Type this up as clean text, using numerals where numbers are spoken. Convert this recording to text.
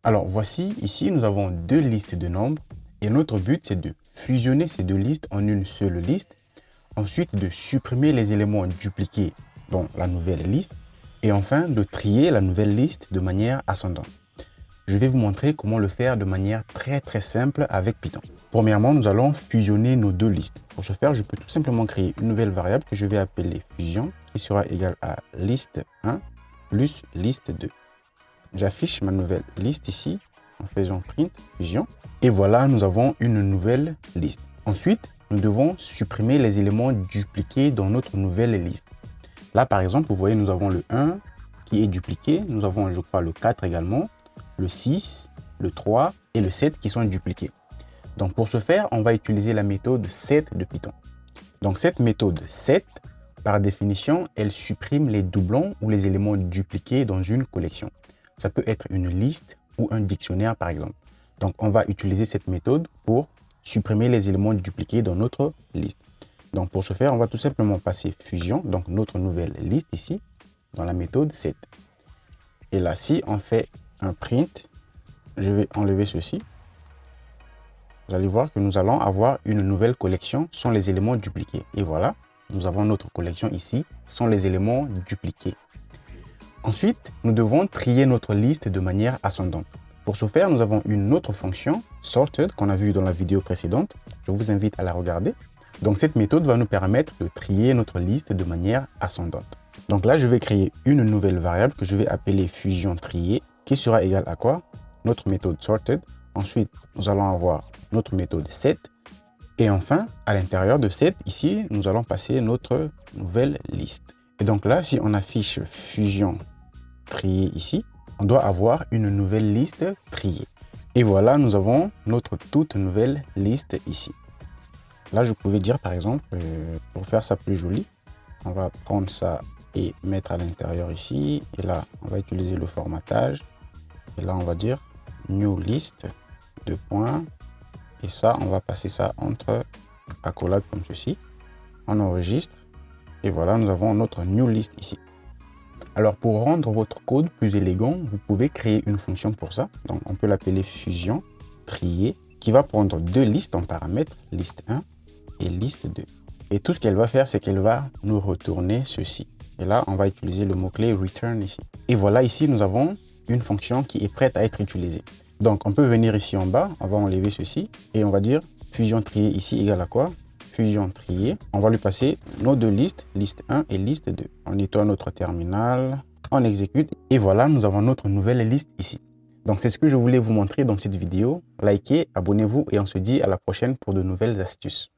Alors voici, ici nous avons deux listes de nombres et notre but c'est de fusionner ces deux listes en une seule liste, ensuite de supprimer les éléments dupliqués dans la nouvelle liste et enfin de trier la nouvelle liste de manière ascendante. Je vais vous montrer comment le faire de manière très simple avec Python. Premièrement, nous allons fusionner nos deux listes. Pour ce faire, je peux tout simplement créer une nouvelle variable que je vais appeler fusion qui sera égale à liste1 plus liste2. J'affiche ma nouvelle liste ici en faisant print fusion. Et voilà, nous avons une nouvelle liste. Ensuite, nous devons supprimer les éléments dupliqués dans notre nouvelle liste. Là, par exemple, vous voyez, nous avons le 1 qui est dupliqué. Nous avons, je crois, le 4 également, le 6, le 3 et le 7 qui sont dupliqués. Donc, pour ce faire, on va utiliser la méthode set de Python. Donc, cette méthode set, par définition, elle supprime les doublons ou les éléments dupliqués dans une collection. Ça peut être une liste ou un dictionnaire, par exemple. Donc, on va utiliser cette méthode pour supprimer les éléments dupliqués dans notre liste. Donc, pour ce faire, on va tout simplement passer fusion, donc notre nouvelle liste ici, dans la méthode set. Et là, si on fait un print, je vais enlever ceci. Vous allez voir que nous allons avoir une nouvelle collection sans les éléments dupliqués. Et voilà, nous avons notre collection ici sans les éléments dupliqués. Ensuite, nous devons trier notre liste de manière ascendante. Pour ce faire, nous avons une autre fonction, sorted, qu'on a vue dans la vidéo précédente. Je vous invite à la regarder. Donc, cette méthode va nous permettre de trier notre liste de manière ascendante. Donc là, je vais créer une nouvelle variable que je vais appeler fusion trier, qui sera égale à quoi? Notre méthode sorted. Ensuite, nous allons avoir notre méthode set. Et enfin, à l'intérieur de set, ici, nous allons passer notre nouvelle liste. Et donc là, si on affiche fusion trier ici, on doit avoir une nouvelle liste triée. Et voilà, nous avons notre toute nouvelle liste ici. Là, je pouvais dire par exemple, pour faire ça plus joli, on va prendre ça et mettre à l'intérieur ici. Et là, on va utiliser le formatage. Et là, on va dire new list, deux points. Et ça, on va passer ça entre accolades comme ceci. On enregistre. Et voilà, nous avons notre new list ici. Alors, pour rendre votre code plus élégant, vous pouvez créer une fonction pour ça. Donc, on peut l'appeler fusion trier, qui va prendre deux listes en paramètres, liste 1 et liste 2. Et tout ce qu'elle va faire, c'est qu'elle va nous retourner ceci. Et là, on va utiliser le mot-clé return ici. Et voilà, ici, nous avons une fonction qui est prête à être utilisée. Donc, on peut venir ici en bas, on va enlever ceci et on va dire fusion trier ici égale à quoi? Fusion trier. On va lui passer nos deux listes, liste 1 et liste 2. On nettoie notre terminal, on exécute et voilà, nous avons notre nouvelle liste ici. Donc, c'est ce que je voulais vous montrer dans cette vidéo. Likez, abonnez-vous et on se dit à la prochaine pour de nouvelles astuces.